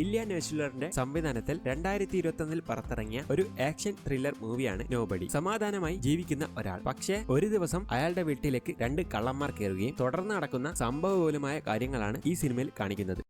ഇല്യ നെഷ്ലറിന്റെ സംവിധാനത്തിൽ 2021 പുറത്തിറങ്ങിയ ഒരു ആക്ഷൻ ത്രില്ലർ മൂവിയാണ് നോബഡി. സമാധാനമായി ജീവിക്കുന്ന ഒരാൾ, പക്ഷേ ഒരു ദിവസം അയാളുടെ വീട്ടിലേക്ക് 2 കള്ളന്മാർ കയറുകയും തുടർന്ന് നടക്കുന്ന സംഭവബഹുലമായ കാര്യങ്ങളാണ് ഈ സിനിമയിൽ കാണിക്കുന്നത്.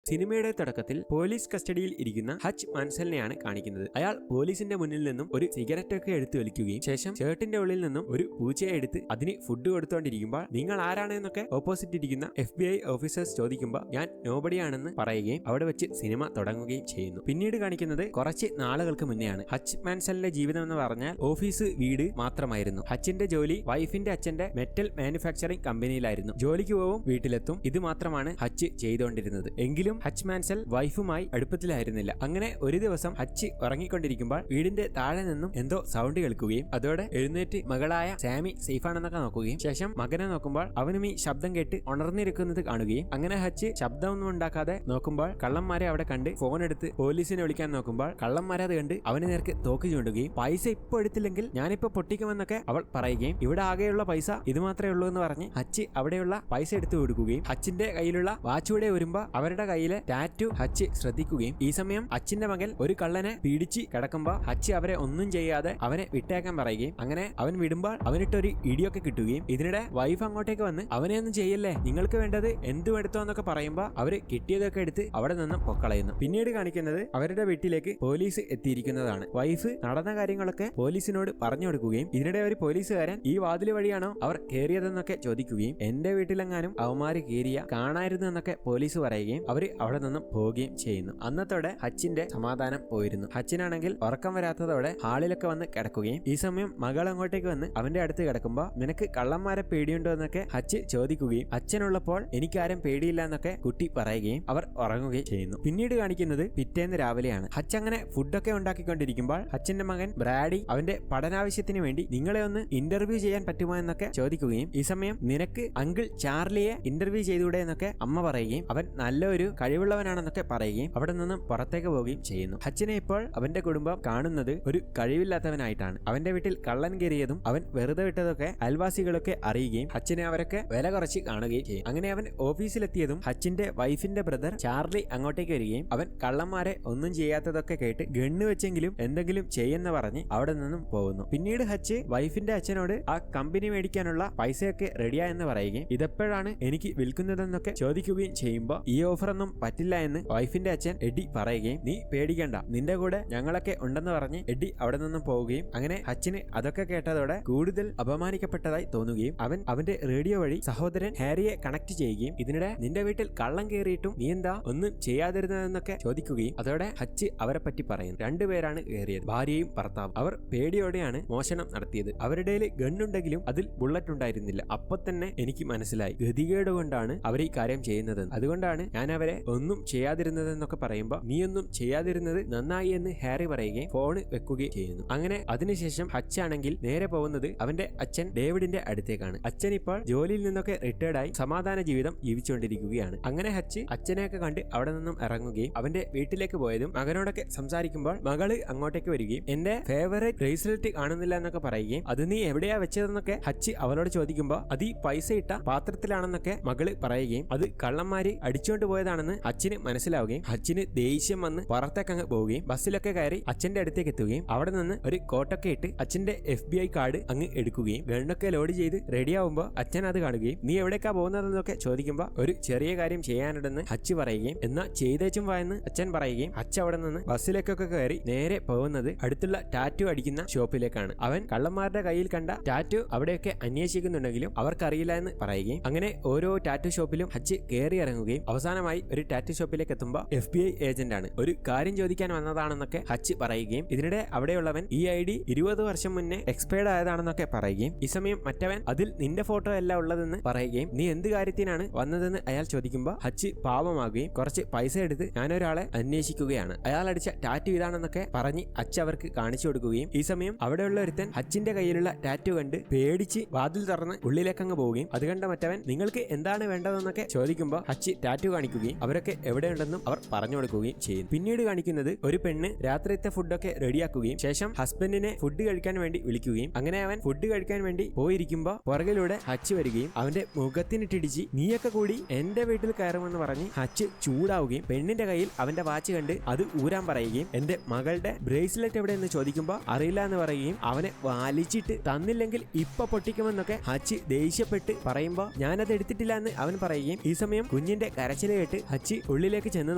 സിനിമയുടെ തുടക്കത്തിൽ പോലീസ് കസ്റ്റഡിയിൽ ഇരിക്കുന്ന ഹച്ച് മാൻസലിനെയാണ് കാണിക്കുന്നത്. അയാൾ പോലീസിന്റെ മുന്നിൽ നിന്നും ഒരു സിഗരറ്റ് ഒക്കെ എടുത്തു വലിക്കുകയും ശേഷം ഷർട്ടിന്റെ ഉള്ളിൽ നിന്നും ഒരു പൂച്ചയെ എടുത്ത് അതിന് ഫുഡ് കൊടുത്തോണ്ടിരിക്കുമ്പോൾ നിങ്ങൾ ആരാണെന്നൊക്കെ ഓപ്പോസിറ്റ് ഇരിക്കുന്ന FBI ഓഫീസേഴ്സ് ചോദിക്കുമ്പോൾ ഞാൻ നോബഡിയാണെന്ന് പറയുകയും അവിടെ വെച്ച് സിനിമ തുടങ്ങുകയും ചെയ്യുന്നു. പിന്നീട് കാണിക്കുന്നത് കുറച്ച് നാളുകൾക്ക് മുന്നെയാണ്. ഹച്ച് മാൻസലിന്റെ ജീവിതം എന്ന് പറഞ്ഞാൽ ഓഫീസ് വീട് മാത്രമായിരുന്നു. ഹച്ചിന്റെ ജോലി വൈഫിന്റെ അച്ഛന്റെ മെറ്റൽ മാനുഫാക്ചറിംഗ് കമ്പനിയിലായിരുന്നു. ജോലിക്ക് പോവും വീട്ടിലെത്തും, ഇത് മാത്രമാണ് ഹച്ച് ചെയ്തുകൊണ്ടിരുന്നത്. എങ്കിലും ഹച്ച് മാൻസൽ വൈഫുമായി അടുപ്പത്തിലായിരുന്നില്ല. അങ്ങനെ ഒരു ദിവസം ഹച്ച് ഉറങ്ങിക്കൊണ്ടിരിക്കുമ്പോൾ വീടിന്റെ താഴെ നിന്നും എന്തോ സൗണ്ട് കേൾക്കുകയും അതോടെ എഴുന്നേറ്റ് മകളായ സാമി സേഫാണെന്നൊക്കെ നോക്കുകയും ശേഷം മകനെ നോക്കുമ്പോൾ അവനും ഈ ശബ്ദം കേട്ട് ഉണർന്നിരിക്കുന്നത് കാണുകയും അങ്ങനെ ഹച്ച് ശബ്ദമൊന്നും ഉണ്ടാക്കാതെ നോക്കുമ്പോൾ കള്ളന്മാരെ അവിടെ കണ്ട് ഫോൺ എടുത്ത് പോലീസിനെ വിളിക്കാൻ നോക്കുമ്പോൾ കള്ളന്മാരെ അത് കണ്ട് അവന് നേർക്ക് തോക്ക് ചൂണ്ടുകയും പൈസ ഇപ്പൊ എടുത്തില്ലെങ്കിൽ ഞാനിപ്പോ പൊട്ടിക്കുമെന്നൊക്കെ അവൾ പറയുകയും ഇവിടെ ആകെയുള്ള പൈസ ഇത് മാത്രമേ ഉള്ളൂ എന്ന് പറഞ്ഞ് ഹച്ച് അവിടെയുള്ള പൈസ എടുത്തു കൊടുക്കുകയും ഹച്ചിന്റെ കയ്യിലുള്ള വാച്ചൂടെ വരുമ്പോ അവരുടെ കയ്യിലെ ടാറ്റു ഹച്ച് ശ്രദ്ധിക്കുകയും ഈ സമയം അച്ഛന്റെ മകൻ ഒരു കള്ളനെ പീഡിച്ച് കിടക്കുമ്പോ ഹച്ച് അവരെ ഒന്നും ചെയ്യാതെ അവനെ വിട്ടേക്കാൻ പറയുകയും അങ്ങനെ അവൻ വിടുമ്പോൾ അവനിട്ടൊരു ഇടിയൊക്കെ കിട്ടുകയും ഇതിനിടെ വൈഫ് അങ്ങോട്ടേക്ക് വന്ന് അവനെ ഒന്നും ചെയ്യല്ലേ, നിങ്ങൾക്ക് വേണ്ടത് എന്തും എടുത്തോ എന്നൊക്കെ പറയുമ്പോ അവര് കിട്ടിയതൊക്കെ എടുത്ത് അവിടെ നിന്നും പൊക്കളയുന്നു. പിന്നീട് കാണിക്കുന്നത് അവരുടെ വീട്ടിലേക്ക് പോലീസ് എത്തിയിരിക്കുന്നതാണ്. വൈഫ് നടന്ന കാര്യങ്ങളൊക്കെ പോലീസിനോട് പറഞ്ഞു കൊടുക്കുകയും ഇതിനിടെ ഒരു പോലീസുകാരൻ ഈ വാതിൽ വഴിയാണോ അവർ കയറിയതെന്നൊക്കെ ചോദിക്കുകയും എന്റെ വീട്ടിലെങ്ങാനും അവന്മാര് കയറിയ കാണായിരുന്നു എന്നൊക്കെ പോലീസ് പറയുകയും അവര് അവിടെ നിന്നും പോവുകയും ചെയ്യുന്നു. അന്നത്തോടെ ഹച്ചിന്റെ സമാധാനം പോയിരുന്നു. ഹച്ചിനാണെങ്കിൽ ഉറക്കം വരാത്തതോടെ ഹാളിലൊക്കെ വന്ന് കിടക്കുകയും ഈ സമയം മകൾ അങ്ങോട്ടേക്ക് വന്ന് അവന്റെ അടുത്ത് കിടക്കുമ്പോ നിനക്ക് കള്ളന്മാരെ പേടിയുണ്ടോ എന്നൊക്കെ ഹച്ച് ചോദിക്കുകയും അച്ഛനുള്ളപ്പോൾ എനിക്കാരും പേടിയില്ല എന്നൊക്കെ കുട്ടി പറയുകയും അവർ ഉറങ്ങുകയും ചെയ്യുന്നു. പിന്നീട് കാണിക്കുന്നത് പിറ്റേന്ന് രാവിലെയാണ്. ഹച്ച് അങ്ങനെ ഫുഡൊക്കെ ഉണ്ടാക്കിക്കൊണ്ടിരിക്കുമ്പോൾ ഹച്ചിന്റെ മകൻ ബ്രാഡി അവന്റെ പഠനാവശ്യത്തിന് വേണ്ടി നിങ്ങളെ ഒന്ന് ഇന്റർവ്യൂ ചെയ്യാൻ പറ്റുമോ എന്നൊക്കെ ചോദിക്കുകയും ഈ സമയം നിനക്ക് അങ്കിൾ ചാർലിയെ ഇന്റർവ്യൂ ചെയ്തുകൂടെ എന്നൊക്കെ അമ്മ പറയുകയും അവൻ നല്ലൊരു കഴിവുള്ളവനാണെന്നൊക്കെ പറയുകയും അവിടെ നിന്നും പുറത്തേക്ക് പോവുകയും ചെയ്യുന്നു. ഹച്ചിനെ ഇപ്പോൾ അവന്റെ കുടുംബം കാണുന്നത് ഒരു കഴിവില്ലാത്തവനായിട്ടാണ്. അവന്റെ വീട്ടിൽ കള്ളൻ കയറിയതും അവൻ വെറുതെ വിട്ടതൊക്കെ അയൽവാസികളൊക്കെ അറിയുകയും ഹച്ചിനെ അവരൊക്കെ വില കുറച്ച് കാണുകയും ചെയ്യും. അങ്ങനെ അവൻ ഓഫീസിലെത്തിയതും ഹച്ചിന്റെ വൈഫിന്റെ ബ്രദർ ചാർലി അങ്ങോട്ടേക്ക് വരികയും അവൻ കള്ളന്മാരെ ഒന്നും ചെയ്യാത്തതൊക്കെ കേട്ട് ഗണ്ണ് വെച്ചെങ്കിലും എന്തെങ്കിലും ചെയ്യുന്ന പറഞ്ഞ് അവിടെ നിന്നും പോകുന്നു. പിന്നീട് ഹച്ച് വൈഫിന്റെ അച്ഛനോട് ആ കമ്പനി മേടിക്കാനുള്ള പൈസയൊക്കെ റെഡിയായെന്ന് പറയുകയും ഇതെപ്പോഴാണ് എനിക്ക് വിൽക്കുന്നതെന്നൊക്കെ ചോദിക്കുകയും ചെയ്യുമ്പോൾ ഈ ഓഫറൊന്നും പറ്റില്ല എന്ന് വൈഫിന്റെ അച്ഛൻ എഡി പറയുകയും നീ പേടിക്കണ്ട, നിന്റെ കൂടെ ഞങ്ങളൊക്കെ ഉണ്ടെന്ന് പറഞ്ഞ് എഡി അവിടെ നിന്നും പോവുകയും അങ്ങനെ ഹച്ചിന് അതൊക്കെ കേട്ടതോടെ കൂടുതൽ അപമാനിക്കപ്പെട്ടതായി തോന്നുകയും അവൻ അവന്റെ റേഡിയോ വഴി സഹോദരൻ ഹാരിയെ കണക്ട് ചെയ്യുകയും ഇതിനിടെ നിന്റെ വീട്ടിൽ കള്ളം കയറിയിട്ടും നീ എന്താ ഒന്നും ചെയ്യാതിരുന്നതെന്നൊക്കെ ചോദിക്കുകയും അതോടെ ഹച്ച് അവരെ പറ്റി പറയുന്നു. 2 പേരാണ് കയറിയത്, ഭാര്യയും ഭർത്താവും. അവർ പേടിയോടെയാണ് മോഷണം നടത്തിയത്. അവരുടെ ഗണ്ണുണ്ടെങ്കിലും അതിൽ ബുള്ളറ്റ് ഉണ്ടായിരുന്നില്ല. അപ്പൊ തന്നെ എനിക്ക് മനസ്സിലായി ഗതികേട് കൊണ്ടാണ് അവർ ഈ കാര്യം ചെയ്യുന്നത്, അതുകൊണ്ടാണ് ഞാൻ അവരെ ഒന്നും ചെയ്യാതിരുന്നതെന്നൊക്കെ പറയുമ്പോൾ നീയൊന്നും ചെയ്യാതിരുന്നത് നന്നായി എന്ന് ഹാരി പറയുകയും ഫോണ് വെക്കുകയും ചെയ്യുന്നു. അങ്ങനെ അതിനുശേഷം ഹച്ച് ആണെങ്കിൽ നേരെ പോകുന്നത് അവന്റെ അച്ഛൻ ഡേവിഡിന്റെ അടുത്തേക്കാണ്. അച്ഛൻ ഇപ്പോൾ ജോലിയിൽ നിന്നൊക്കെ റിട്ടയർഡ് ആയി സമാധാന ജീവിതം ജീവിച്ചുകൊണ്ടിരിക്കുകയാണ്. അങ്ങനെ ഹച്ച് അച്ഛനെയൊക്കെ കണ്ട് അവിടെ നിന്നും ഇറങ്ങുകയും അവന്റെ വീട്ടിലേക്ക് പോയതും മകനോടൊക്കെ സംസാരിക്കുമ്പോൾ മകള് അങ്ങോട്ടേക്ക് വരികയും എന്റെ ഫേവറേറ്റ് ബ്രേസ്ലെറ്റ് കാണുന്നില്ല എന്നൊക്കെ പറയുകയും അത് നീ എവിടെയാ വെച്ചതെന്നൊക്കെ ഹച്ച് അവളോട് ചോദിക്കുമ്പോൾ അത് ഈ പൈസ ഇട്ട പാത്രത്തിലാണെന്നൊക്കെ മകള് പറയുകയും അത് കള്ളന്മാര് അടിച്ചുകൊണ്ട് പോയതാണെന്ന് അച്ഛന് മനസ്സിലാവുകയും അച്ഛന് ദേഷ്യം വന്ന് പുറത്തേക്ക് അങ്ങ് പോവുകയും ബസ്സിലൊക്കെ കയറി അച്ഛന്റെ അടുത്തേക്ക് എത്തുകയും അവിടെ നിന്ന് ഒരു കോട്ടൊക്കെ ഇട്ട് അച്ഛന്റെ FBI കാർഡ് അങ്ങ് എടുക്കുകയും ഗണ്ണൊക്കെ ലോഡ് ചെയ്ത് റെഡിയാവുമ്പോൾ അച്ഛൻ അത് കാണുകയും നീ എവിടേക്കാ പോകുന്നതെന്നൊക്കെ ചോദിക്കുമ്പോൾ ഒരു ചെറിയ കാര്യം ചെയ്യാനുണ്ടെന്ന് ഹച്ച് പറയുകയും എന്നാ ചെയ്തേച്ചും വായെന്ന് അച്ഛൻ പറയുകയും അച്ഛൻ അവിടെ നിന്ന് ബസ്സിലേക്കൊക്കെ കയറി നേരെ പോകുന്നത് അടുത്തുള്ള ടാറ്റു അടിക്കുന്ന ഷോപ്പിലേക്കാണ്. അവൻ കള്ളന്മാരുടെ കയ്യിൽ കണ്ട ടാറ്റു അവിടെയൊക്കെ അന്വേഷിക്കുന്നുണ്ടെങ്കിലും അവർക്കറിയില്ല എന്ന് പറയുകയും അങ്ങനെ ഓരോ ടാറ്റു ഷോപ്പിലും ഹച്ച് കയറി ഇറങ്ങുകയും അവസാനമായി ഒരു ടാറ്റു ഷോപ്പിലേക്ക് എത്തുമ്പോൾ FBI ഏജന്റ് ആണ്, ഒരു കാര്യം ചോദിക്കാൻ വന്നതാണെന്നൊക്കെ ഹച്ച് പറയുകയും ഇതിനിടെ അവിടെയുള്ളവൻ ഈ ID 20 വർഷം മുന്നേ എക്സ്പയർഡ് ആയതാണെന്നൊക്കെ പറയുകയും ഈ സമയം മറ്റവൻ അതിൽ നിന്റെ ഫോട്ടോ അല്ല ഉള്ളതെന്ന് പറയുകയും നീ എന്ത് കാര്യത്തിനാണ് വന്നതെന്ന് അയാൾ ചോദിക്കുമ്പോൾ ഹച്ച് പാവമാകുകയും കുറച്ച് പൈസ എടുത്ത് ഞാനൊരാളെ അന്വേഷിക്കുകയാണ്, അയാൾ അടിച്ച ടാറ്റു ഇതാണെന്നൊക്കെ പറഞ്ഞ് അച്ഛൻ അവർക്ക് കാണിച്ചു കൊടുക്കുകയും ഈ സമയം അവിടെയുള്ള ഒരുത്തൻ ഹച്ചിന്റെ കയ്യിലുള്ള ടാറ്റു കണ്ട് പേടിച്ച് വാതിൽ തുറന്ന് ഉള്ളിലേക്കങ്ങ് പോവുകയും അത് കണ്ട മറ്റവൻ നിങ്ങൾക്ക് എന്താണ് വേണ്ടതെന്നൊക്കെ ചോദിക്കുമ്പോൾ ഹച്ച് ടാറ്റു കാണിക്കുകയും അവരൊക്കെ എവിടെയുണ്ടെന്നും അവർ പറഞ്ഞു കൊടുക്കുകയും ചെയ്യും. പിന്നീട് കാണിക്കുന്നത് ഒരു പെണ്ണ് രാത്രിയത്തെ ഫുഡൊക്കെ റെഡിയാക്കുകയും ശേഷം ഹസ്ബൻഡിനെ ഫുഡ് കഴിക്കാൻ വേണ്ടി വിളിക്കുകയും അങ്ങനെ അവൻ ഫുഡ് കഴിക്കാൻ വേണ്ടി പോയിരിക്കുമ്പോ പുറകിലൂടെ ഹച്ച് വരികയും അവന്റെ മുഖത്തിനിട്ടിടിച്ച് നീയൊക്കെ കൂടി എന്റെ വീട്ടിൽ കയറുമെന്ന് പറഞ്ഞ് ഹച്ച് ചൂടാവുകയും പെണ്ണിന്റെ കയ്യിൽ അവന്റെ വാച്ച് കണ്ട് അത് ഊരാൻ പറയുകയും എന്റെ മകളുടെ ബ്രേസ്ലെറ്റ് എവിടെയെന്ന് ചോദിക്കുമ്പോ അറിയില്ല എന്ന് പറയുകയും അവനെ വലിച്ചിട്ട് തന്നില്ലെങ്കിൽ ഇപ്പൊ പൊട്ടിക്കുമെന്നൊക്കെ ഹച്ച് ദേഷ്യപ്പെട്ട് പറയുമ്പോ ഞാനത് എടുത്തിട്ടില്ല എന്ന് അവൻ പറയുകയും ഈ സമയം കുഞ്ഞിന്റെ കരച്ചിൽ കേട്ട് ഹച്ച് ഉള്ളിലേക്ക് ചെന്ന്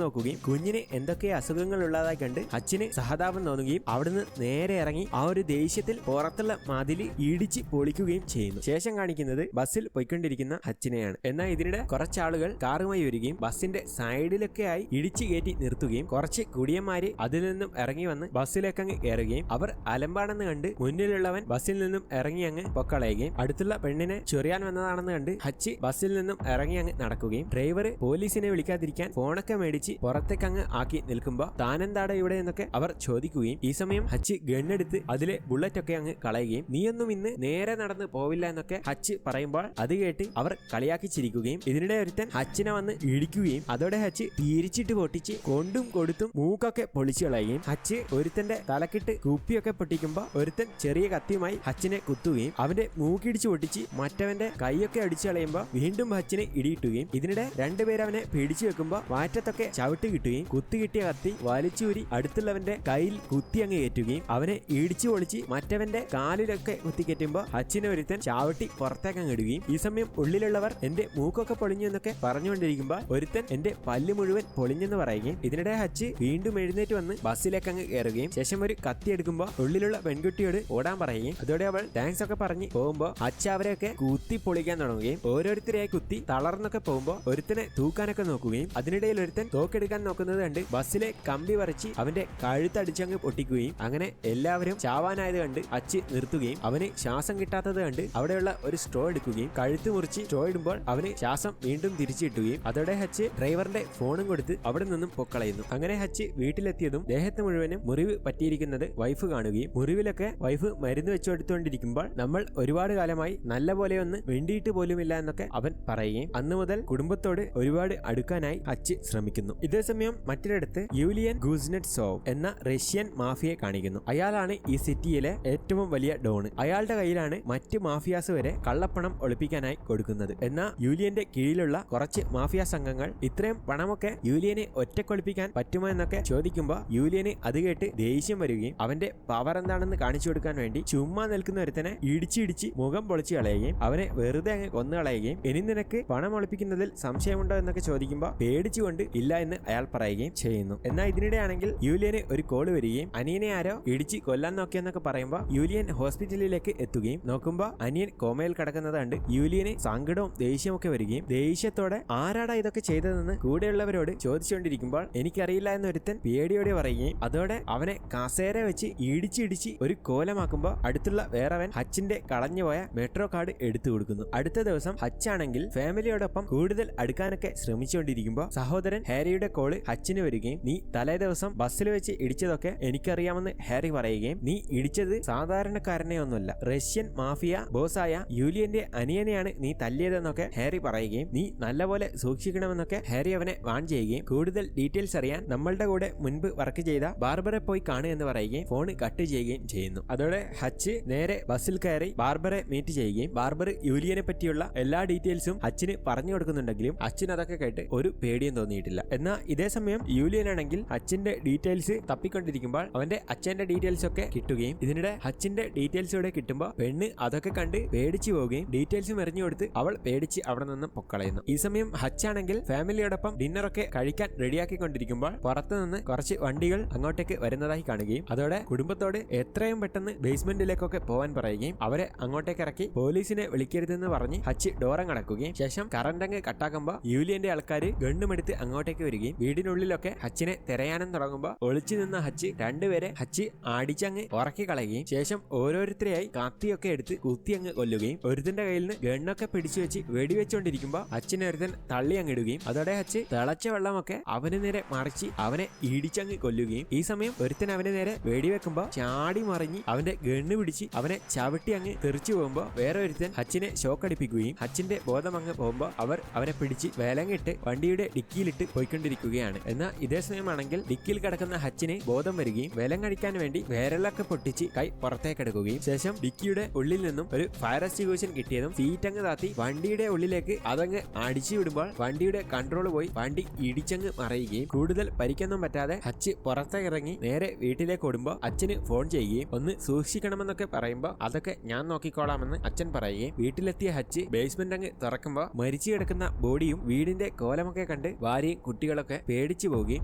നോക്കുകയും കുഞ്ഞിന് എന്തൊക്കെ അസുഖങ്ങൾ ഉള്ളതായി കണ്ട് ഹച്ചിന് സഹതാപം തോന്നുകയും അവിടുന്ന് നേരെ ഇറങ്ങി ആ ഒരു ദേഷ്യത്തിൽ പുറത്തുള്ള മതില് ഇടിച്ച് പൊളിക്കുകയും ചെയ്യുന്നു. ശേഷം കാണിക്കുന്നത് ബസ്സിൽ പോയിക്കൊണ്ടിരിക്കുന്ന ഹച്ചിനെയാണ്. എന്നാൽ ഇതിനിടെ കുറച്ചാളുകൾ കാറുമായി വരികയും ബസ്സിന്റെ സൈഡിലൊക്കെ ആയി ഇടിച്ചു കയറ്റി നിർത്തുകയും കുറച്ച് കുടിയന്മാര് അതിൽ നിന്നും ഇറങ്ങി വന്ന് ബസ്സിലേക്ക് അങ്ങ് കയറുകയും അവർ അലമ്പാണെന്ന് കണ്ട് മുന്നിലുള്ളവൻ ബസ്സിൽ നിന്നും ഇറങ്ങി അങ്ങ് പൊക്കളയുകയും അടുത്തുള്ള പെണ്ണിനെ ചൊറിയാൻ വന്നതാണെന്ന് കണ്ട് ഹച്ച് ബസ്സിൽ നിന്നും ഇറങ്ങി അങ്ങ് നടക്കുകയും ഡ്രൈവർ പോലീസിനെ വിളിക്കാതിരിക്കാൻ ഫോണൊക്കെ മേടിച്ച് പുറത്തേക്ക് അങ്ങ് ആക്കി നിൽക്കുമ്പോ താനെന്താടെ ഇവിടെ എന്നൊക്കെ അവർ ചോദിക്കുകയും ഈ സമയം ഹച്ച് ഗണ്ണെടുത്ത് അതിലെ ബുള്ളറ്റ് ഒക്കെ അങ്ങ് കളയുകയും നീയൊന്നും ഇന്ന് നേരെ നടന്ന് പോവില്ല എന്നൊക്കെ ഹച്ച് പറയുമ്പോൾ അത് കേട്ട് അവർ കളിയാക്കി ചിരിക്കുകയും ഇതിനിടെ ഒരുത്തൻ ഹച്ചിനെ വന്ന് ഇടിക്കുകയും അതോടെ ഹച്ച് തിരിച്ചിട്ട് പൊട്ടിച്ച് കൊണ്ടും കൊടുത്തും മൂക്കൊക്കെ പൊളിച്ചു കളയുകയും ഹച്ച് ഒരുത്തന്റെ തലക്കിട്ട് കുപ്പിയൊക്കെ പൊട്ടിക്കുമ്പോ ഒരുത്തൻ ചെറിയ കത്തിയുമായി ഹച്ചിനെ കുത്തുകയും അവന്റെ മൂക്കിടിച്ച് പൊട്ടിച്ച് മറ്റവന്റെ കൈയൊക്കെ അടിച്ചു കളയുമ്പോ വീണ്ടും ഹച്ചിനെ ഇടിയിട്ടുകയും ഇതിനിടെ രണ്ടുപേർ അവനെ പിടിച്ചു വെക്കുമ്പോ വാറ്റത്തൊക്കെ ചവിട്ട് കിട്ടുകയും കുത്തി കിട്ടിയ കത്തി വലിച്ചൂരി അടുത്തുള്ളവന്റെ കയ്യിൽ കുത്തി അങ്ങ് കയറ്റുകയും അവനെ ഇടിച്ചു പൊളിച്ച് മറ്റവന്റെ കാലിലൊക്കെ കുത്തിക്കറ്റുമ്പോ ഹച്ചിനെ ഒരുത്തൻ ചാവട്ടി പുറത്തേക്ക് അങ്ങ് ഇടുകയും ഈ സമയം ഉള്ളിലുള്ളവർ എന്റെ മൂക്കൊക്കെ പൊളിഞ്ഞു എന്നൊക്കെ പറഞ്ഞുകൊണ്ടിരിക്കുമ്പോ ഒരുത്തൻ എന്റെ പല്ല് മുഴുവൻ പൊളിഞ്ഞെന്ന് പറയുകയും ഇതിനിടെ ഹച്ച് വീണ്ടും എഴുന്നേറ്റ് വന്ന് ബസ്സിലേക്ക് അങ്ങ് കയറുകയും ശേഷം ഒരു കത്തി എടുക്കുമ്പോ ഉള്ളിലുള്ള പെൺകുട്ടിയോട് ഓടാൻ പറയുകയും അതോടെ അവൾ താങ്ക്സ് ഒക്കെ പറഞ്ഞ് പോകുമ്പോ ഹച്ച് അവരെയൊക്കെ കുത്തി പൊളിക്കാൻ തുടങ്ങുകയും ഓരോരുത്തരെയായി കുത്തി തളർന്നൊക്കെ പോകുമ്പോ ഒരുത്തനെ തൂക്കാനൊക്കെ നോക്കുകയും അതിനിടയിൽ ഒരുത്തൻ തോക്കെടുക്കാൻ നോക്കുന്നത് കണ്ട് ബസ്സിലെ കമ്പി പറിച്ച് അവന്റെ കഴുത്തടിച്ചങ്ങ് പൊട്ടിക്കുകയും അങ്ങനെ എല്ലാവരും ചാവാനായത് കണ്ട് ഹച്ച് നിർത്തുകയും അവന് ശ്വാസം കിട്ടാത്തത് കണ്ട് അവിടെയുള്ള ഒരു സ്ട്രോ എടുക്കുകയും കഴുത്ത് മുറിച്ച് സ്ട്രോ ഇടുമ്പോൾ അവന് ശ്വാസം വീണ്ടും തിരിച്ചു കിട്ടുകയും അതോടെ ഹച്ച് ഡ്രൈവറിന്റെ ഫോണും കൊടുത്ത് അവിടെ നിന്നും പൊക്കളയുന്നു. അങ്ങനെ ഹച്ച് വീട്ടിലെത്തിയതും ദേഹത്ത് മുഴുവനും മുറിവ് പറ്റിയിരിക്കുന്നത് വൈഫ് കാണുകയും മുറിവിലൊക്കെ വൈഫ് മരുന്ന് വെച്ചുകൊടുത്തുകൊണ്ടിരിക്കുമ്പോൾ നമ്മൾ ഒരുപാട് കാലമായി നല്ല പോലെ ഒന്ന് വേണ്ടിയിട്ട് പോലുമില്ല എന്നൊക്കെ അവൻ പറയുകയും അന്ന് മുതൽ കുടുംബത്തോട് ഒരുപാട് അടുക്കാനായി ഹച്ച് ശ്രമിക്കുന്നു. ഇതേസമയം മറ്റൊരിടത്ത് യൂലിയൻ ഗൂസ്നെറ്റ്സോവ് എന്ന റഷ്യൻ മാഫിയെ കാണിക്കുന്നു. അയാളാണ് ഈ സിറ്റിയിലെ ഏറ്റവും വലിയ ഡോണ്. അയാളുടെ കയ്യിലാണ് മറ്റ് മാഫിയാസ് വരെ കള്ളപ്പണം ഒളിപ്പിക്കാനായി കൊടുക്കുന്നത്. എന്നാൽ യൂലിയന്റെ കീഴിലുള്ള കുറച്ച് മാഫിയ സംഘങ്ങൾ ഇത്രയും പണമൊക്കെ യൂലിയനെ ഒറ്റക്കൊളിപ്പിക്കാൻ പറ്റുമോ എന്നൊക്കെ ചോദിക്കുമ്പോൾ യൂലിയന് അത് കേട്ട് ദേഷ്യം വരികയും അവന്റെ പവർ എന്താണെന്ന് കാണിച്ചു കൊടുക്കാൻ വേണ്ടി ചുമ്മാ നിൽക്കുന്ന ഒരുത്തനെ ഇടിച്ചിടിച്ച് മുഖം പൊളിച്ചു കളയുകയും അവനെ വെറുതെ അങ്ങ് കൊന്നു കളയുകയും ഇനി നിനക്ക് പണം ഒളിപ്പിക്കുന്നതിൽ സംശയമുണ്ടോ എന്നൊക്കെ ചോദിക്കുമ്പോൾ പേടിച്ചുകൊണ്ട് ഇല്ല എന്ന് അയാൾ പറയുകയും ചെയ്യുന്നു. എന്നാൽ ഇതിനിടെയാണെങ്കിൽ യൂലിയന് ഒരു കോള് വരികയും അനിയനെ ആരോ ഇടിച്ച് കൊല്ലാൻ നോക്കിയെന്നൊക്കെ പറയുമ്പോൾ യൂലിയൻ ഹോസ്പിറ്റലിലേക്ക് എത്തുകയും നോക്കുമ്പോൾ അനിയൻ കോമയിൽ കിടക്കുന്നത് കണ്ട് യൂലിയന് സങ്കടവും ദേഷ്യമൊക്കെ വരികയും ദേഷ്യത്തോടെ ആരാടാ ഇതൊക്കെ ചെയ്തതെന്ന് കൂടെയുള്ളവരോട് ചോദിച്ചുകൊണ്ടിരിക്കുമ്പോൾ എനിക്കറിയില്ല എന്നൊരുത്തൻ പേടിയോടെ പറയുകയും അതോടെ അവനെ കസേര വെച്ച് ഇടിച്ചിടിച്ച് ഒരു കോലമാക്കുമ്പോൾ അടുത്തുള്ള വേറവൻ ഹച്ചിന്റെ കളഞ്ഞുപോയ മെട്രോ കാർഡ് എടുത്തു കൊടുക്കുന്നു. അടുത്ത ദിവസം ഹച്ചാണെങ്കിൽ ഫാമിലിയോടൊപ്പം കൂടുതൽ അടുക്കാനൊക്കെ ശ്രമിച്ചുകൊണ്ടിരിക്കുമ്പോൾ സഹോദരൻ ഹാരിയുടെ കോള് ഹച്ചിന് വരികയും നീ തലേ ദിവസം ബസ്സിൽ വെച്ച് ഇടിച്ചതൊക്കെ എനിക്കറിയാമെന്ന് ഹാരി പറയുകയും നീ ഇടിച്ചത് സാധാരണക്കാരനെ ഒന്നുമല്ല റഷ്യൻ മാഫിയ ബോസായ യൂലിയന്റെ അനിയനെയാണ് നീ തല്ലിയതെന്നൊക്കെ ഹാരി പറയുകയും നീ നല്ലപോലെ സൂക്ഷിക്കണമെന്നൊക്കെ ഹാരി അവനെ വാൺ ചെയ്യുകയും കൂടുതൽ ഡീറ്റെയിൽസ് അറിയാൻ നമ്മളുടെ കൂടെ മുൻപ് വർക്ക് ചെയ്ത ബാർബറെ പോയി കാണുക എന്ന് പറയുകയും ഫോൺ കട്ട് ചെയ്യുകയും ചെയ്യുന്നു. അതോടെ ഹച്ച് നേരെ ബസ്സിൽ കയറി ബാർബറെ മീറ്റ് ചെയ്യുകയും ബാർബർ യൂലിയനെ പറ്റിയുള്ള എല്ലാ ഡീറ്റെയിൽസും ഹച്ചിന് പറഞ്ഞു കൊടുക്കുന്നുണ്ടെങ്കിലും അച്ഛന് അതൊക്കെ കേട്ട് ഒരു പേടിയും തോന്നിയിട്ടില്ല. എന്നാൽ ഇതേ സമയം യൂലിയൻ ആണെങ്കിൽ ഹച്ചിന്റെ ഡീറ്റെയിൽസ് തപ്പിക്കൊണ്ടിരിക്കുമ്പോൾ അവന്റെ അച്ഛന്റെ ഡീറ്റെയിൽസ് ഒക്കെ കിട്ടുകയും ഇതിനിടെ ഹച്ചിന്റെ ഡീറ്റെയിൽസ് ഇവിടെ കിട്ടുമ്പോൾ പെണ്ണ് അതൊക്കെ കണ്ട് പേടിച്ചു പോവുകയും ഡീറ്റെയിൽസും എറിഞ്ഞു കൊടുത്ത് അവൾ പേടിച്ച് അവിടെ നിന്നും പൊക്കളയുന്നു. ഈ സമയം ഹച്ചാണെങ്കിൽ ഫാമിലിയോടൊപ്പം ഡിന്നറൊക്കെ കഴിക്കാൻ റെഡിയാക്കിക്കൊണ്ടിരിക്കുമ്പോൾ പുറത്തുനിന്ന് കുറച്ച് വണ്ടികൾ അങ്ങോട്ടേക്ക് വരുന്നതായി കാണുകയും അതോടെ കുടുംബത്തോട് എത്രയും പെട്ടെന്ന് ബേസ്മെന്റിലേക്കൊക്കെ പോകാൻ പറയുകയും അവരെ അങ്ങോട്ടേക്ക് ഇറക്കി പോലീസിനെ വിളിക്കരുതെന്ന് പറഞ്ഞ് ഹച്ച് ഡോറം കടക്കുകയും ശേഷം കറണ്ട് അങ്ങ് കട്ടാക്കുമ്പോൾ യൂലിയന്റെ ആൾക്കാർ ഗണ്ണുമെടുത്ത് അങ്ങോട്ടേക്ക് വരികയും വീടിനുള്ളിലൊക്കെ ഹച്ചിനെ തിരയാനും തുടങ്ങുമ്പോൾ ഒളിച്ചു നിന്ന ഹച്ച് രണ്ടുപേരെ ഹച്ച് അടിച്ചങ്ങ് ഉറക്കി കളയുകയും ശേഷം ഓരോരുത്തരെയായി കത്തിയൊക്കെ എടുത്ത് കുത്തി അങ്ങ് കൊല്ലുകയും ഒരുത്തന്റെ കയ്യിൽ നിന്ന് ഗണ്ണൊക്കെ പിടിച്ചു വെച്ച് വെടിവെച്ചുകൊണ്ടിരിക്കുമ്പോൾ ഹച്ചിനെ ഒരുത്തൻ തള്ളി അങ്ങിടുകയും അതോടെ ഹച്ച് തിളച്ച വെള്ളമൊക്കെ അവന് നേരെ മറിച്ച് അവനെ ഇടിച്ചങ്ങ് കൊല്ലുകയും ഈ സമയം ഒരുത്തൻ അവന് നേരെ വെടിവെക്കുമ്പോൾ ചാടി മറിഞ്ഞ് അവന്റെ ഗണ്ണ് പിടിച്ച് അവനെ ചവിട്ടി അങ്ങ് തെറിച്ചു പോകുമ്പോൾ വേറെ ഒരുത്തൻ ഹച്ചിനെ ഷോക്കടിപ്പിക്കുകയും ഹച്ചിന്റെ ബോധം അങ്ങ് പോകുമ്പോൾ അവർ അവനെ പിടിച്ച് വേലങ്ങിട്ട് വണ്ടി വണ്ടിയുടെ ഡിക്കിയിലിട്ട് പോയിക്കൊണ്ടിരിക്കുകയാണ്. എന്നാൽ ഇതേ സമയമാണെങ്കിൽ ഡിക്കിയിൽ കിടക്കുന്ന ഹച്ചിന് ബോധം വരികയും വെലം കഴിക്കാൻ വേണ്ടി വിരലൊക്കെ പൊട്ടിച്ച് കൈ പുറത്തേക്കെടുക്കുകയും ശേഷം ഡിക്കിയുടെ ഉള്ളിൽ നിന്നും ഒരു ഫയർ എക്സ്റ്റിങ്ക്വിഷൻ കിട്ടിയതും സീറ്റങ്ങ് താത്തി വണ്ടിയുടെ ഉള്ളിലേക്ക് അതങ്ങ് അടിച്ചു വിടുമ്പോൾ വണ്ടിയുടെ കൺട്രോൾ പോയി വണ്ടി ഇടിച്ചങ്ങ് മറിയുകയും കൂടുതൽ പരിക്കൊന്നും പറ്റാതെ ഹച്ച് പുറത്തേക്കിറങ്ങി നേരെ വീട്ടിലേക്ക് ഓടുമ്പോൾ അച്ഛന് ഫോൺ ചെയ്യുകയും ഒന്ന് സൂക്ഷിക്കണമെന്നൊക്കെ പറയുമ്പോൾ അതൊക്കെ ഞാൻ നോക്കിക്കോളാമെന്ന് അച്ഛൻ പറയുകയും വീട്ടിലെത്തിയ ഹച്ച് ബേസ്മെന്റ് അങ്ങ് തുറക്കുമ്പോൾ മരിച്ചു കിടക്കുന്ന ബോഡിയും വീടിന്റെ കോലമൊക്കെ കണ്ട് ഭാര്യയും കുട്ടികളൊക്കെ പേടിച്ചു പോവുകയും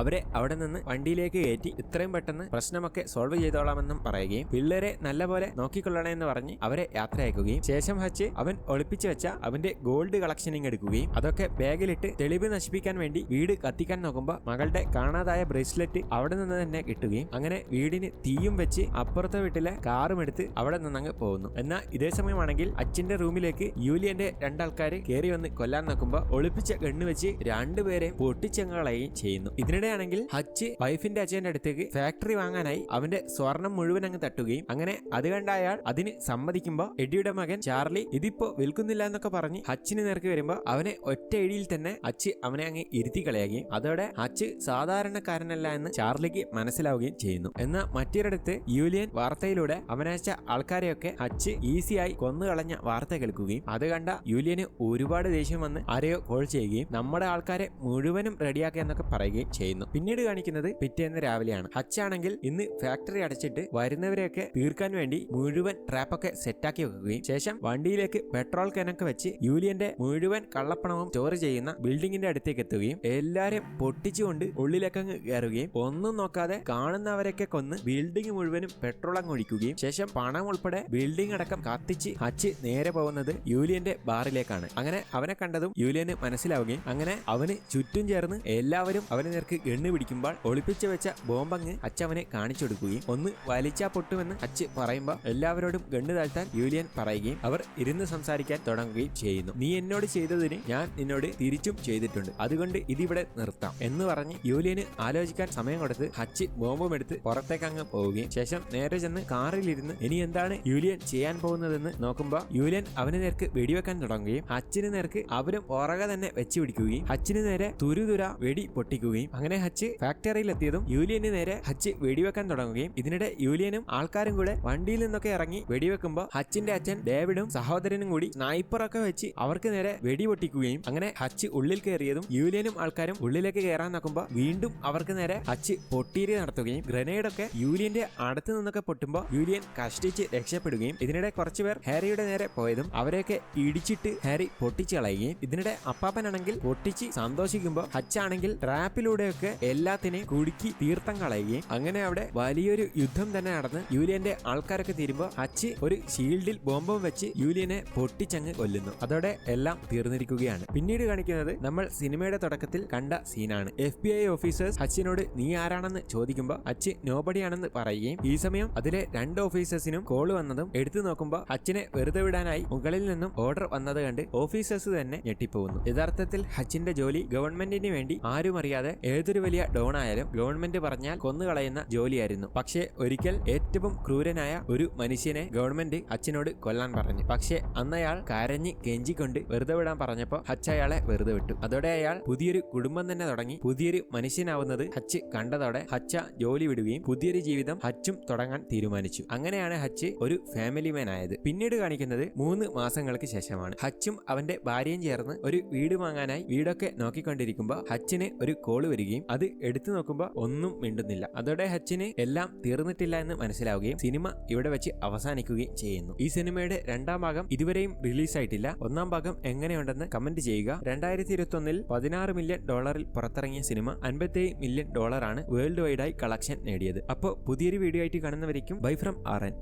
അവരെ അവിടെ നിന്ന് വണ്ടിയിലേക്ക് കയറ്റി ഇത്രയും പെട്ടെന്ന് പ്രശ്നമൊക്കെ സോൾവ് ചെയ്തോളാമെന്നും പറയുകയും പിള്ളേരെ നല്ലപോലെ നോക്കിക്കൊള്ളണമെന്ന് പറഞ്ഞ് അവരെ യാത്ര അയക്കുകയും ശേഷം ഹച്ച് അവൻ ഒളിപ്പിച്ചു വെച്ച അവന്റെ ഗോൾഡ് കളക്ഷനിങ് എടുക്കുകയും അതൊക്കെ ബാഗിലിട്ട് തെളിവ് നശിപ്പിക്കാൻ വേണ്ടി വീട് കത്തിക്കാൻ നോക്കുമ്പോൾ മകളുടെ കാണാതായ ബ്രേസ്ലെറ്റ് അവിടെ നിന്ന് തന്നെ കിട്ടുകയും അങ്ങനെ വീടിന് തീയും വെച്ച് അപ്പുറത്തെ വീട്ടിലെ കാറും എടുത്ത് അവിടെ നിന്നങ്ങ് പോകുന്നു. എന്നാൽ ഇതേ സമയമാണെങ്കിൽ അച്ഛന്റെ റൂമിലേക്ക് യൂലിയന്റെ രണ്ടാൾക്കാർ കയറി വന്ന് കൊല്ലാൻ നോക്കുമ്പോൾ ഒളിപ്പിച്ച ഗണ്ണ് വെച്ച് രണ്ടുപേരെ പൊട്ടിച്ചങ്ങളയുകയും ചെയ്യുന്നു. ഇതിനിടെയാണെങ്കിൽ ഹച്ച് വൈഫിന്റെ അച്ഛന്റെ അടുത്തേക്ക് ഫാക്ടറി വാങ്ങാനായി അവന്റെ സ്വർണം മുഴുവൻ അങ്ങ് തട്ടുകയും അങ്ങനെ അത് കണ്ട അയാൾ അതിന് സമ്മതിക്കുമ്പോൾ എഡിയുടെ മകൻ ചാർലി ഇതിപ്പോ വിൽക്കുന്നില്ല എന്നൊക്കെ പറഞ്ഞ് ഹച്ചിന് നേർക്ക് വരുമ്പോൾ അവനെ ഒറ്റ ഇടിയിൽ തന്നെ ഹച്ച് അവനെ അങ്ങ് ഇരുത്തി കളയുകയും അതോടെ ഹച്ച് സാധാരണക്കാരനല്ല എന്ന് ചാർലിക്ക് മനസ്സിലാവുകയും ചെയ്യുന്നു. എന്നാൽ മറ്റൊരിടത്ത് യൂലിയൻ വാർത്തയിലൂടെ അവനയച്ച ആൾക്കാരെയൊക്കെ ഹച്ച് ഈസിയായി കൊന്നുകളഞ്ഞ വാർത്ത കേൾക്കുകയും അത് കണ്ട യൂലിയന് ഒരുപാട് ദേഷ്യം വന്ന് ആരെയോ കോൾ ചെയ്യുകയും നമ്മുടെ ആൾക്കാരെ മുഴുവനും റെഡിയാക്കുക എന്നൊക്കെ പറയുകയും ചെയ്യുന്നു. പിന്നീട് കാണിക്കുന്നത് പിറ്റേന്ന് രാവിലെയാണ്. ഹച്ചാണെങ്കിൽ ഇന്ന് ഫാക്ടറി അടച്ചിട്ട് വരുന്നവരെയൊക്കെ തീർക്കാൻ വേണ്ടി മുഴുവൻ ട്രാപ്പൊക്കെ സെറ്റാക്കി വെക്കുകയും ശേഷം വണ്ടിയിലേക്ക് പെട്രോൾ കനൊക്കെ വെച്ച് യൂലിയന്റെ മുഴുവൻ കള്ളപ്പണവും സ്റ്റോർ ചെയ്യുന്ന ബിൽഡിങ്ങിന്റെ അടുത്തേക്ക് എത്തുകയും എല്ലാരെയും പൊട്ടിച്ചുകൊണ്ട് ഉള്ളിലേക്കങ്ങ് കയറുകയും ഒന്നും നോക്കാതെ കാണുന്നവരൊക്കെ കൊന്ന് ബിൽഡിംഗ് മുഴുവനും പെട്രോൾ അങ്ങ് ഒഴിക്കുകയും ശേഷം പണം ഉൾപ്പെടെ ബിൽഡിംഗ് അടക്കം കത്തിച്ച് ഹച്ച് നേരെ പോകുന്നത് യൂലിയന്റെ ബാറിലേക്കാണ്. അങ്ങനെ അവനെ കണ്ടതും യൂലിയന് മനസ്സിലാവുകയും അങ്ങനെ അവന് ചുറ്റും ചേർന്ന് എല്ലാവരും അവന് നേർക്ക് ഗണ്ണ് പിടിക്കുമ്പോൾ ഒളിപ്പിച്ചു വെച്ച ബോംബങ്ങ് ഹച്ച് അവനെ കാണിച്ചു കൊടുക്കുകയും ഒന്ന് വലിച്ചാ പൊട്ടുമെന്ന് ഹച്ച് പറയുമ്പോൾ എല്ലാവരോടും ഗണ്ണ് താഴ്ത്താൻ യൂലിയൻ പറയുകയും അവർ ഇരുന്ന് സംസാരിക്കാൻ തുടങ്ങുകയും ചെയ്യുന്നു. നീ എന്നോട് ചെയ്തതിന് ഞാൻ നിന്നോട് തിരിച്ചും ചെയ്തിട്ടുണ്ട്, അതുകൊണ്ട് ഇതിവിടെ നിർത്താം എന്ന് പറഞ്ഞ് യൂലിയന് ആലോചിക്കാൻ സമയം കൊടുത്ത് ഹച്ച് ബോംബും എടുത്ത് പുറത്തേക്ക് അങ്ങ് പോവുകയും ശേഷം നേരെ ചെന്ന് കാറിലിരുന്ന് ഇനി എന്താണ് യൂലിയൻ ചെയ്യാൻ പോകുന്നതെന്ന് നോക്കുമ്പോൾ യൂലിയൻ അവന് നേർക്ക് വെടിവെക്കാൻ തുടങ്ങുകയും ഹച്ചിന് നേർക്ക് അവരും പുറകെ തന്നെ വെച്ച് പിടിക്കുകയും ഹച്ചിന് നേരെ തുരുതുര വെടി പൊട്ടിക്കുകയും അങ്ങനെ ഹച്ച് ഫാക്ടറിയിൽ എത്തിയതും യൂലിയന് നേരെ ഹച്ച് വെടിവെക്കാൻ തുടങ്ങുകയും ഇതിനിടെ യൂലിയനും ആൾക്കാരും കൂടെ വണ്ടിയിൽ നിന്നൊക്കെ ഇറങ്ങി വെടിവെക്കുമ്പോൾ ഹച്ചിന്റെ അച്ഛൻ ഡേവിഡും സഹോദരനും കൂടി സ്നൈപ്പറൊക്കെ വെച്ച് അവർക്ക് നേരെ വെടി പൊട്ടിക്കുകയും അങ്ങനെ ഹച്ച് ഉള്ളിൽ കയറിയതും യൂലിയനും ആൾക്കാരും ഉള്ളിലേക്ക് കയറാൻ നോക്കുമ്പോൾ വീണ്ടും അവർക്ക് നേരെ ഹച്ച് പൊട്ടീരി നടത്തുകയും ഗ്രനേഡൊക്കെ യൂലിയന്റെ അടുത്ത് നിന്നൊക്കെ പൊട്ടുമ്പോൾ യൂലിയൻ കഷ്ടിച്ച് രക്ഷപ്പെടുകയും ഇതിനിടെ കുറച്ചുപേർ ഹാരിയുടെ നേരെ പോയതും അവരെയൊക്കെ ഇടിച്ചിട്ട് ഹാരി പൊട്ടിച്ച് കളയുകയും ഇതിനിടെ അപ്പാപ്പനാണെങ്കിൽ പൊട്ടിച്ച് സന്തോഷിക്കുമ്പോൾ ഹച്ചാണെങ്കിൽ ട്രാപ്പിലൂടെയൊക്കെ എല്ലാത്തിനെയും കുടുക്കി തീർത്ഥം കളയുകയും അങ്ങനെ അവിടെ വലിയൊരു യുദ്ധം തന്നെ നടന്ന് യൂലിയന്റെ ആൾക്കാരൊക്കെ തീരുമ്പോൾ ഹച്ച് ഒരു ഷീൽഡിൽ ബോംബും വെച്ച് യൂലിയനെ പൊട്ടിച്ചങ്ങ് കൊല്ലുന്നു. അതോടെ എല്ലാം തീർന്നിരിക്കുകയാണ്. പിന്നീട് കാണിക്കുന്നത് നമ്മൾ സിനിമയുടെ തുടക്കത്തിൽ കണ്ട സീനാണ്. FBI ഓഫീസേഴ്സ് ഹച്ചിനോട് നീ ആരാണെന്ന് ചോദിക്കുമ്പോൾ ഹച്ച് നോബഡിയാണെന്ന് പറയുകയും ഈ സമയം അതിലെ 2 ഓഫീസേഴ്സിനും കോൾ വന്നതും എടുത്തു നോക്കുമ്പോൾ ഹച്ചിനെ വെറുതെ വിടാനായി മുകളിൽ നിന്നും ഓർഡർ വന്നത് കണ്ട് ഓഫീസേഴ്സ് തന്നെ ഞെട്ടിപ്പോകുന്നു. യഥാർത്ഥത്തിൽ ഹച്ചിന്റെ ജോലി ഗവൺമെന്റിന് വേണ്ടി ആരും അറിയാതെ ഏതൊരു വലിയ ഡോൺ ആയാലും ഗവൺമെന്റ് പറഞ്ഞാൽ കൊന്നുകളയുന്ന ജോലിയായിരുന്നു. പക്ഷേ ഒരിക്കൽ ഏറ്റവും ക്രൂരനായ ഒരു മനുഷ്യനെ ഗവൺമെന്റ് ഹച്ചിനോട് കൊല്ലാൻ പറഞ്ഞു. പക്ഷേ അന്നയാൾ കരഞ്ഞ് കെഞ്ചിക്കൊണ്ട് വെറുതെ വിടാൻ പറഞ്ഞപ്പോൾ ഹച്ച് അയാളെ വെറുതെ വിട്ടു. അതോടെ അയാൾ പുതിയൊരു കുടുംബം തന്നെ തുടങ്ങി പുതിയൊരു മനുഷ്യനാവുന്നത് ഹച്ച് കണ്ടതോടെ ഹച്ച ജോലി വിടുകയും പുതിയൊരു ജീവിതം ഹച്ചും തുടങ്ങാൻ തീരുമാനിച്ചു. അങ്ങനെയാണ് ഹച്ച് ഒരു ഫാമിലി മാൻ ആയത്. പിന്നീട് കാണിക്കുന്നത് 3 മാസങ്ങൾക്ക് ശേഷമാണ്. ഹച്ചും അവന്റെ ഭാര്യയും ചേർന്ന് ഒരു വീട് വാങ്ങാനായി വീടൊക്കെ നോക്കിക്കൊണ്ടിരിക്കുമ്പോൾ ഹച്ചിന് ഒരു കോള് വരികയും അത് എടുത്തു നോക്കുമ്പോൾ ഒന്നും മിണ്ടുന്നില്ല. അതോടെ ഹച്ചിന് എല്ലാം തീർന്നിട്ടില്ല എന്ന് മനസ്സിലാവുകയും സിനിമ ഇവിടെ വെച്ച് അവസാനിക്കുകയും ചെയ്യുന്നു. ഈ സിനിമയുടെ 2ാം ഭാഗം ഇതുവരെയും റിലീസായിട്ടില്ല. 1ാം ഭാഗം എങ്ങനെയുണ്ടെന്ന് കമന്റ് ചെയ്യുക. 2021 $16 മില്യൺ പുറത്തിറങ്ങിയ സിനിമ $57 മില്യൺ വേൾഡ് വൈഡായി കളക്ഷൻ നേടിയത്. അപ്പോൾ പുതിയൊരു വീഡിയോ ആയിട്ട് കാണുന്നവരേക്കും ബൈ ഫ്രം RN.